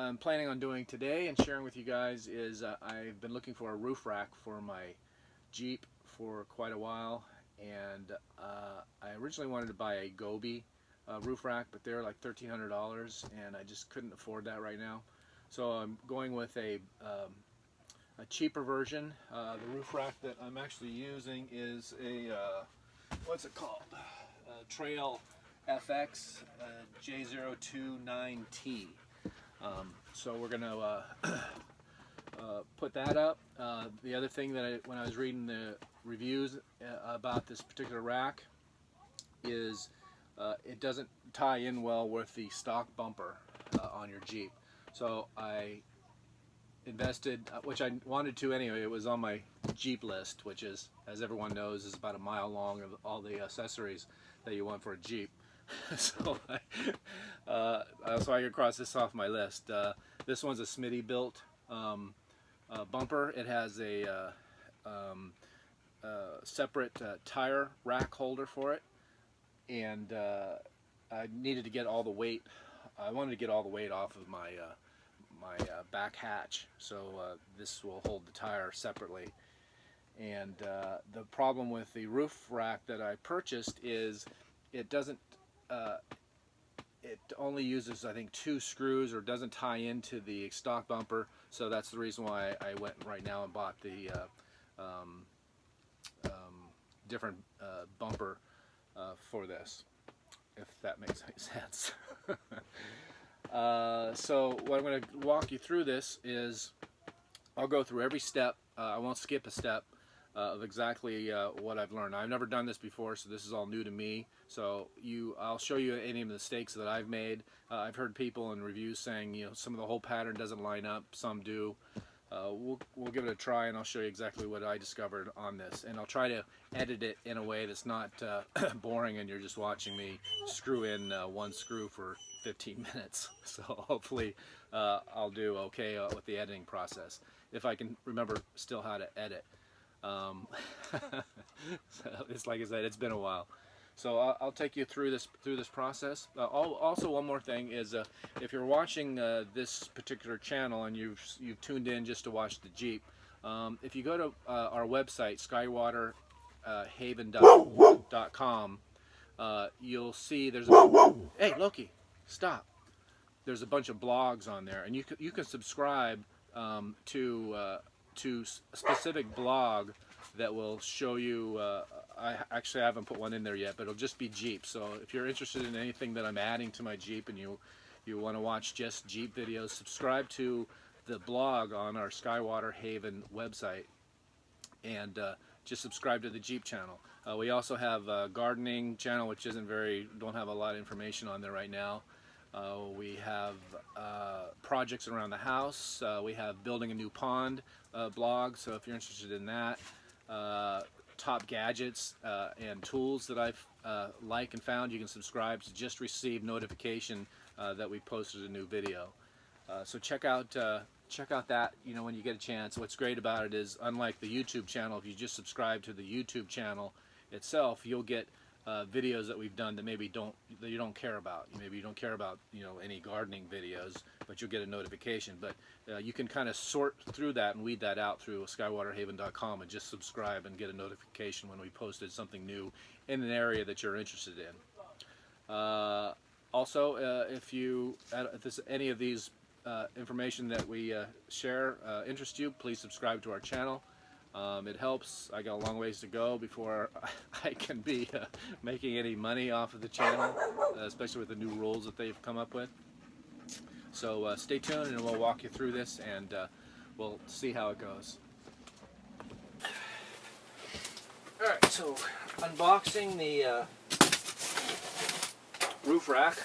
I'm planning on doing today and sharing with you guys is I've been looking for a roof rack for my Jeep for quite a while, and I originally wanted to buy a Gobi roof rack, but they're like $1,300 and I just couldn't afford that right now. So I'm going with a cheaper version. The roof rack that I'm actually using is a what's it called? TrailFx J029T. So we're gonna put that up. The other thing that when I was reading the reviews about this particular rack is it doesn't tie in well with the stock bumper on your Jeep. So I invested, which I wanted to anyway. It was on my Jeep list, which is, as everyone knows, is about a mile long of all the accessories that you want for a Jeep. So I could cross this off my list. This one's a Smittybilt bumper. It has a separate tire rack holder for it, and I needed to get all the weight. I wanted to get all the weight off of my back hatch, so this will hold the tire separately. And the problem with the roof rack that I purchased is it doesn't. It only uses, I think, 2 screws, or doesn't tie into the stock bumper. So that's the reason why I went right now and bought the different bumper for this, if that makes any sense. So what I'm going to walk you through this is I'll go through every step. I won't skip a step of exactly what I've learned. I've never done this before, so this is all new to me. So I'll show you any of the mistakes that I've made. I've heard people in reviews saying, you know, some of the whole pattern doesn't line up, some do. We'll give it a try, and I'll show you exactly what I discovered on this. And I'll try to edit it in a way that's not boring and you're just watching me screw in one screw for 15 minutes. So hopefully I'll do okay with the editing process, if I can remember still how to edit. So it's like I said, it's been a while. So I'll take you through this process. Also, one more thing is, if you're watching this particular channel and you've tuned in just to watch the Jeep, if you go to our website, skywaterhaven.com, you'll see there's a hey Loki, stop. There's a bunch of blogs on there, and you can subscribe to a specific blog that will show you. I actually haven't put one in there yet, but it'll just be Jeep. So if you're interested in anything that I'm adding to my Jeep and you want to watch just Jeep videos, subscribe to the blog on our Skywater Haven website, and just subscribe to the Jeep channel. We also have a gardening channel, which don't have a lot of information on there right now. We have projects around the house. We have building a new pond blog, so if you're interested in that. Top gadgets and tools that I've liked and found, you can subscribe to just receive notification that we posted a new video. So check out that, you know, when you get a chance. What's great about it is, unlike the YouTube channel, if you just subscribe to the YouTube channel itself, you'll get videos that we've done that maybe you don't care about. Maybe you don't care about, you know, any gardening videos, but you'll get a notification. But you can kind of sort through that and weed that out through skywaterhaven.com and just subscribe and get a notification when we posted something new in an area that you're interested in. Also, if any of these information that we share interests you, please subscribe to our channel. It helps. I got a long ways to go before I can be making any money off of the channel, especially with the new rules that they've come up with. So stay tuned, and we'll walk you through this, and we'll see how it goes. Alright, so unboxing the roof rack.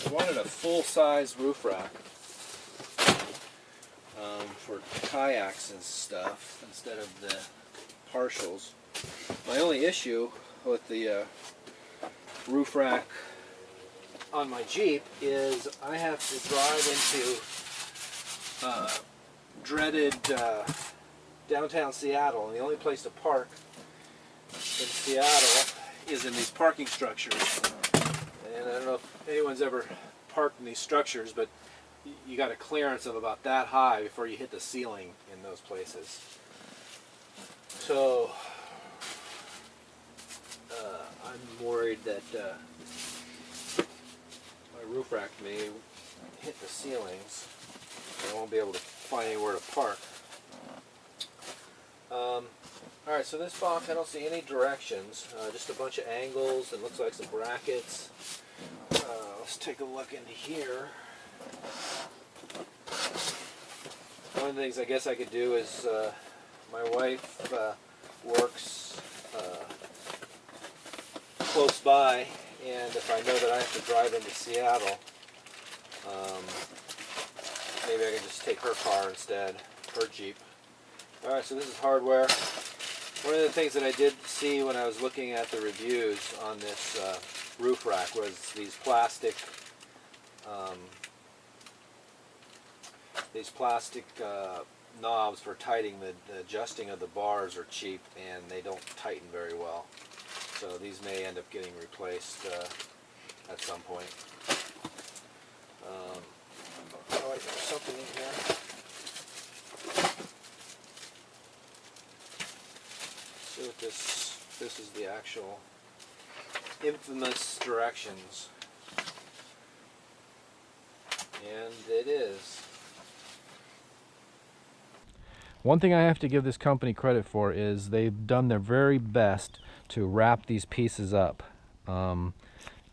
I wanted a full-size roof rack for kayaks and stuff instead of the partials. My only issue with the roof rack on my Jeep is I have to drive into dreaded downtown Seattle, and the only place to park in Seattle is in these parking structures. And don't know if anyone's ever parked in these structures, but you got a clearance of about that high before you hit the ceiling in those places. So I'm worried that my roof rack may hit the ceilings and I won't be able to find anywhere to park. Alright, so this box, I don't see any directions, just a bunch of angles. It looks like some brackets. Let's take a look into here. One of the things I guess I could do is, my wife works close by, and if I know that I have to drive into Seattle, maybe I can just take her car instead, her Jeep. Alright, so this is hardware. One of the things that I did see when I was looking at the reviews on this roof rack was these plastic knobs for tightening the adjusting of the bars are cheap and they don't tighten very well. So these may end up getting replaced at some point. Oh wait, there's something in here. See what this is the actual infamous directions. And it is. One thing I have to give this company credit for is they've done their very best to wrap these pieces up. You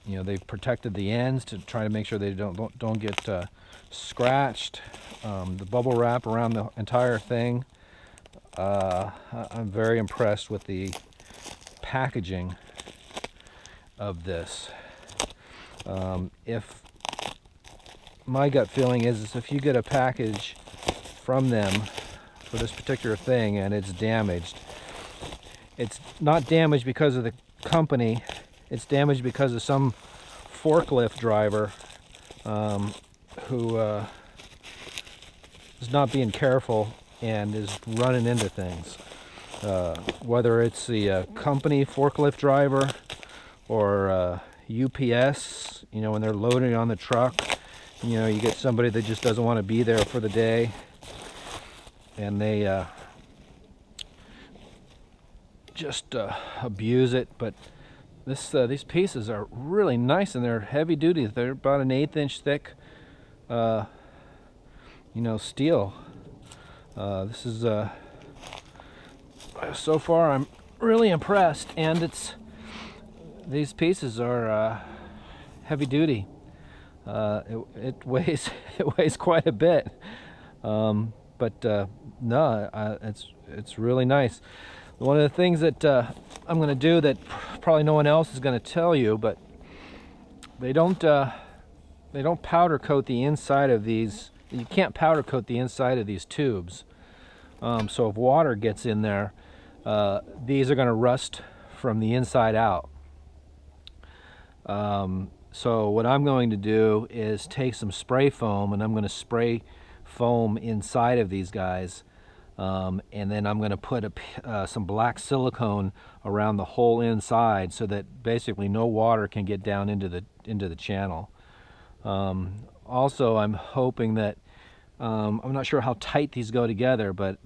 know, they've protected the ends to try to make sure they don't get scratched. The bubble wrap around the entire thing. I'm very impressed with the packaging of this. If my gut feeling is if you get a package from them for this particular thing and it's damaged, it's not damaged because of the company, it's damaged because of some forklift driver who is not being careful and is running into things. Whether it's the company forklift driver or UPS, you know, when they're loading on the truck, you know, you get somebody that just doesn't want to be there for the day and they just abuse it. But these pieces are really nice and they're heavy duty. They're about an 1/8 inch thick, you know, steel. This is so far I'm really impressed, and these pieces are heavy duty. It weighs quite a bit, but no, it's really nice. One of the things that I'm going to do that probably no one else is going to tell you, but they don't powder coat the inside of these. You can't powder coat the inside of these tubes. So if water gets in there, these are going to rust from the inside out. So what I'm going to do is take some spray foam and I'm going to spray foam inside of these guys. And then I'm going to put some black silicone around the whole inside so that basically no water can get down into the channel. Also, I'm hoping that I'm not sure how tight these go together, but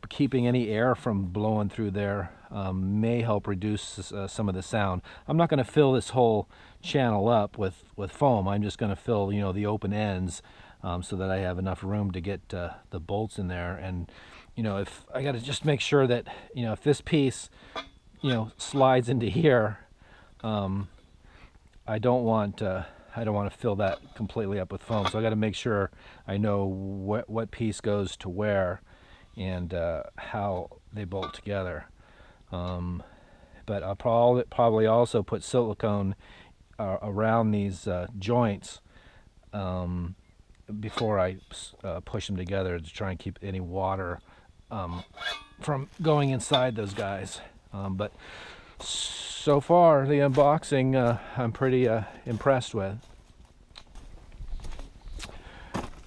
keeping any air from blowing through there may help reduce some of the sound. I'm not going to fill this whole channel up with foam. I'm just going to fill, you know, the open ends so that I have enough room to get the bolts in there. And you know, if I got to just make sure that, you know, if this piece, you know, slides into here, I don't want to fill that completely up with foam. So I got to make sure I know what piece goes to where and how they bolt together. But I'll probably also put silicone around these joints before I push them together to try and keep any water from going inside those guys. But so far, the unboxing I'm pretty impressed with.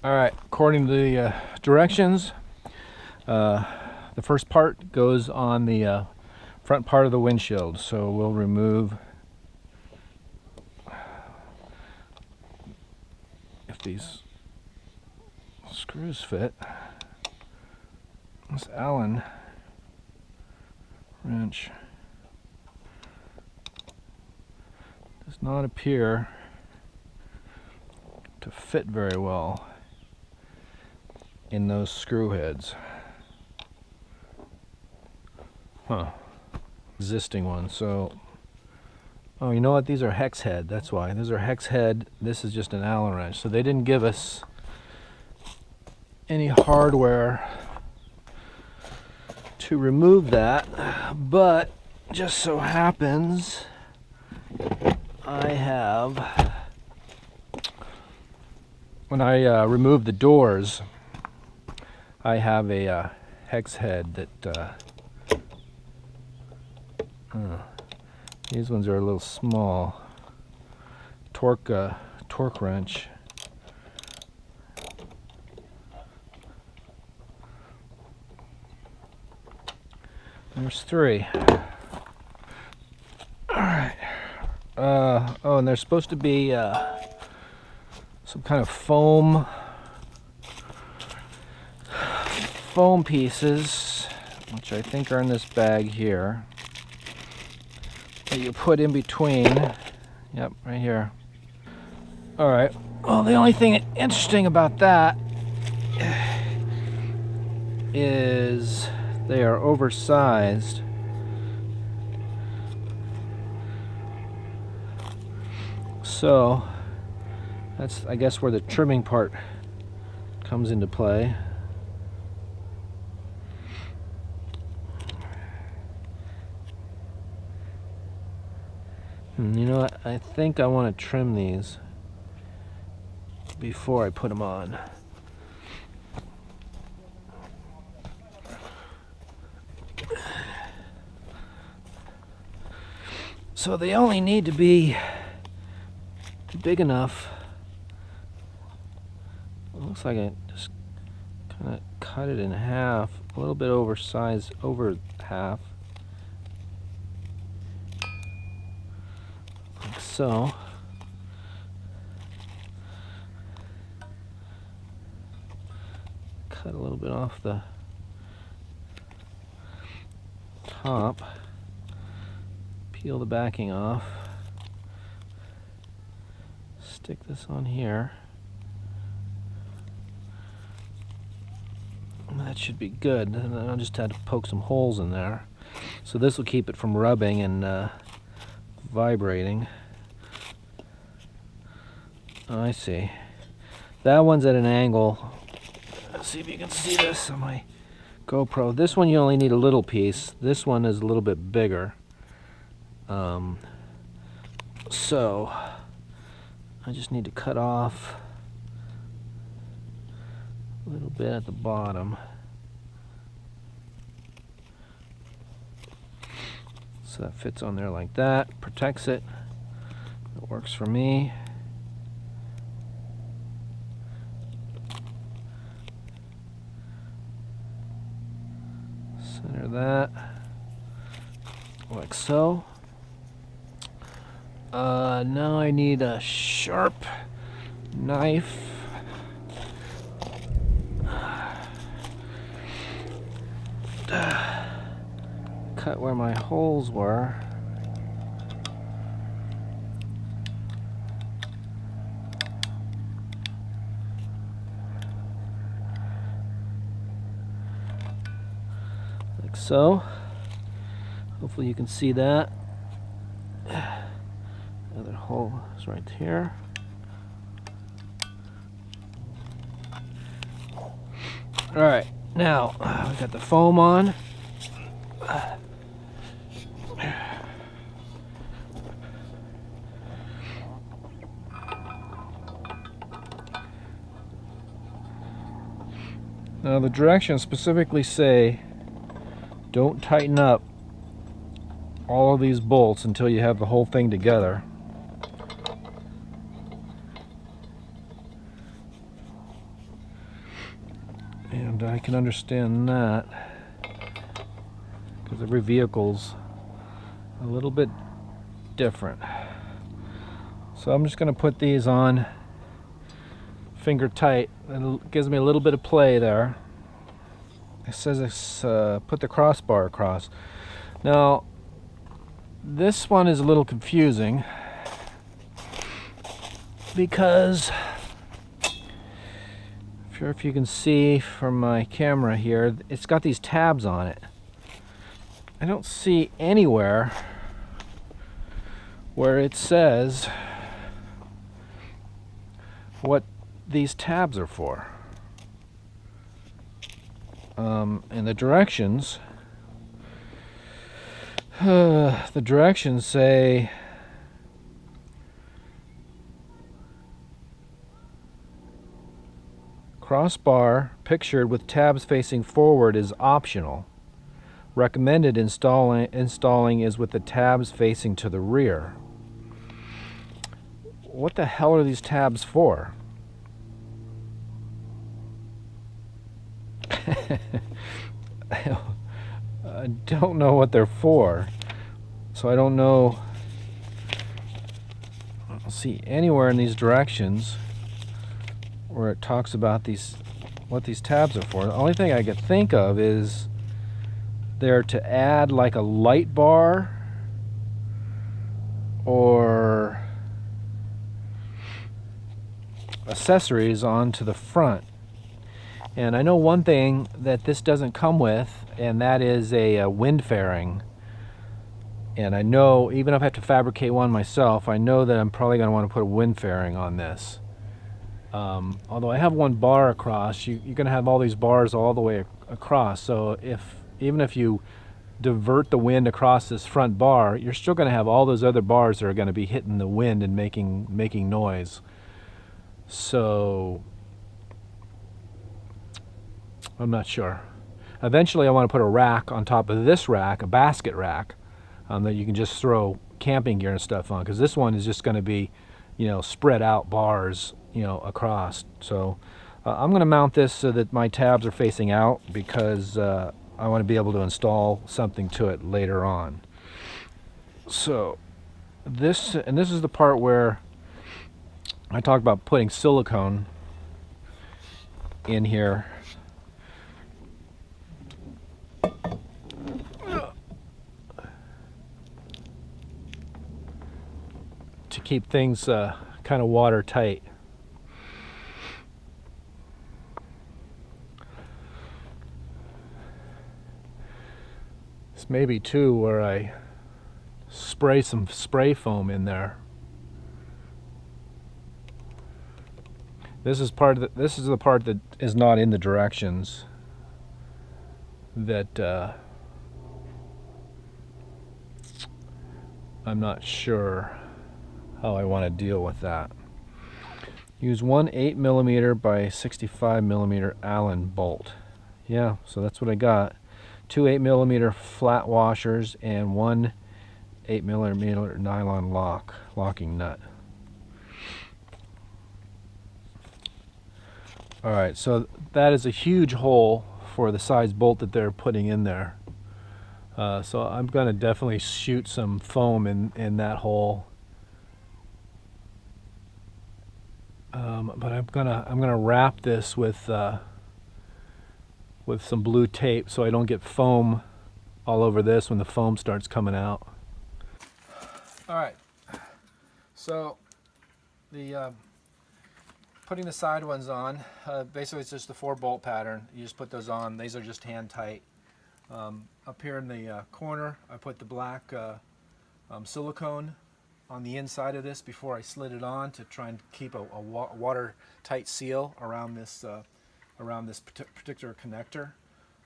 Alright, according to the directions, the first part goes on the front part of the windshield. So we'll remove these screws fit. This Allen wrench does not appear to fit very well in those screw heads. Huh. Existing ones. So, oh, you know what? These are hex head. That's why. These are hex head. This is just an Allen wrench. So they didn't give us any hardware to remove that, but just so happens I have, when I remove the doors, I have a hex head that these ones are a little small. Torque wrench. There's 3. Alright. Oh, and there's supposed to be some kind of foam pieces, which I think are in this bag here, that you put in between. Yep, right here. Alright. Well, the only thing interesting about that is they are oversized. So that's, I guess, where the trimming part comes into play. You know what? I think I want to trim these before I put them on. So they only need to be big enough. It looks like I just kind of cut it in half, a little bit oversized, over half. Like so. Cut a little bit off the top. Peel the backing off. Stick this on here. And that should be good. And then I'll just have to poke some holes in there. So this will keep it from rubbing and vibrating. Oh, I see. That one's at an angle. Let's see if you can see this on my GoPro. This one you only need a little piece. This one is a little bit bigger. So I just need to cut off a little bit at the bottom, so that fits on there like that, protects it. It works for me. Center that like so. Now I need a sharp knife. Cut where my holes were. Like so. Hopefully you can see that. Another hole is right here. Alright, now we got the foam on. Now the directions specifically say don't tighten up all of these bolts until you have the whole thing together. And I can understand that because every vehicle's a little bit different. So I'm just going to put these on finger tight. It gives me a little bit of play there. It says it's put the crossbar across. Now, this one is a little confusing because, not sure if you can see from my camera here, it's got these tabs on it. I don't see anywhere where it says what these tabs are for. And the directions say crossbar pictured with tabs facing forward is optional. Recommended installing is with the tabs facing to the rear. What the hell are these tabs for? I don't know what they're for, so I don't know. I don't see anywhere in these directions where it talks about what these tabs are for. The only thing I could think of is they're to add like a light bar or accessories onto the front. And I know one thing that this doesn't come with, and that is a wind fairing. And I know, even if I have to fabricate one myself, I know that I'm probably going to want to put a wind fairing on this. Although I have one bar across, you're going to have all these bars all the way across. So even if you divert the wind across this front bar, you're still going to have all those other bars that are going to be hitting the wind and making noise. So I'm not sure. Eventually I want to put a rack on top of this rack, a basket rack, that you can just throw camping gear and stuff on, because this one is just going to be, spread out bars, across. So I'm going to mount this so that my tabs are facing out, because I want to be able to install something to it later on. So this is the part where I talked about putting silicone in here. To keep things kind of watertight. This may be too where I spray some spray foam in there. This is the part that is not in the directions that I'm not sure how I want to deal with that. Use one 8mm by 65mm Allen bolt. Yeah, so that's what I got. Two 8mm flat washers and one 8mm nylon locking nut. Alright, so that is a huge hole for the size bolt that they're putting in there. So I'm going to definitely shoot some foam in that hole. But I'm gonna wrap this with some blue tape so I don't get foam all over this when the foam starts coming out. All right, so the putting the side ones on, basically it's just the 4-bolt pattern. You just put those on. These are just hand tight. Up here in the corner, I put the black silicone on the inside of this before I slid it on to try and keep a watertight seal around this particular connector.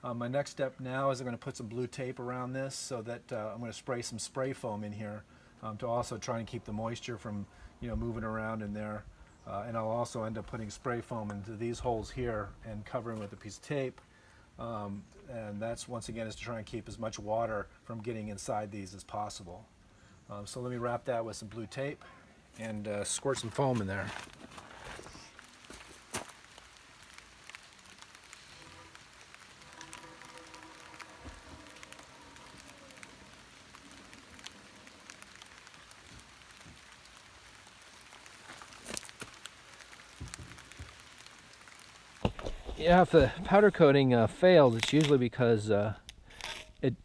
My next step now is I'm going to put some blue tape around this so that I'm going to spray some spray foam in here to also try and keep the moisture from moving around in there. And I'll also end up putting spray foam into these holes here and covering with a piece of tape. And that's, once again, is to try and keep as much water from getting inside these as possible. So let me wrap that with some blue tape and squirt some foam in there. Yeah, if the powder coating fails, it's usually because it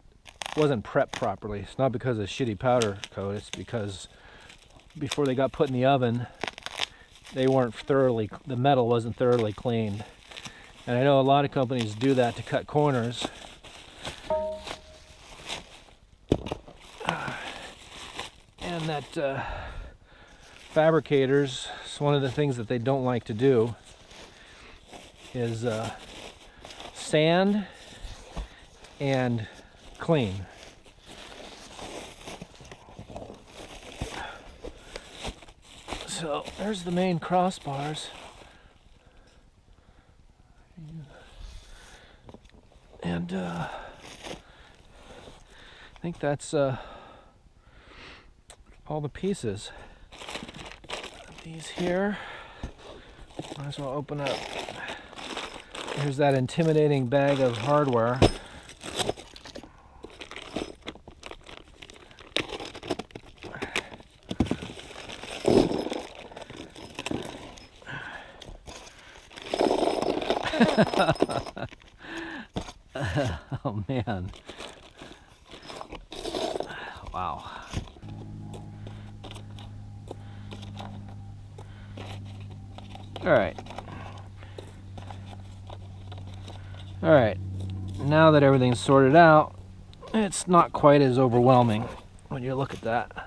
wasn't prepped properly. It's not because of shitty powder coat. It's because before they got put in the oven, they weren't thoroughly, the metal wasn't thoroughly cleaned. And I know a lot of companies do that to cut corners. And that fabricators, it's one of the things that they don't like to do is sand and clean. So there's the main crossbars. And I think that's all the pieces. These here, might as well open up. Here's that intimidating bag of hardware. Oh man. Wow. All right. All right. Now that everything's sorted out, it's not quite as overwhelming when you look at that.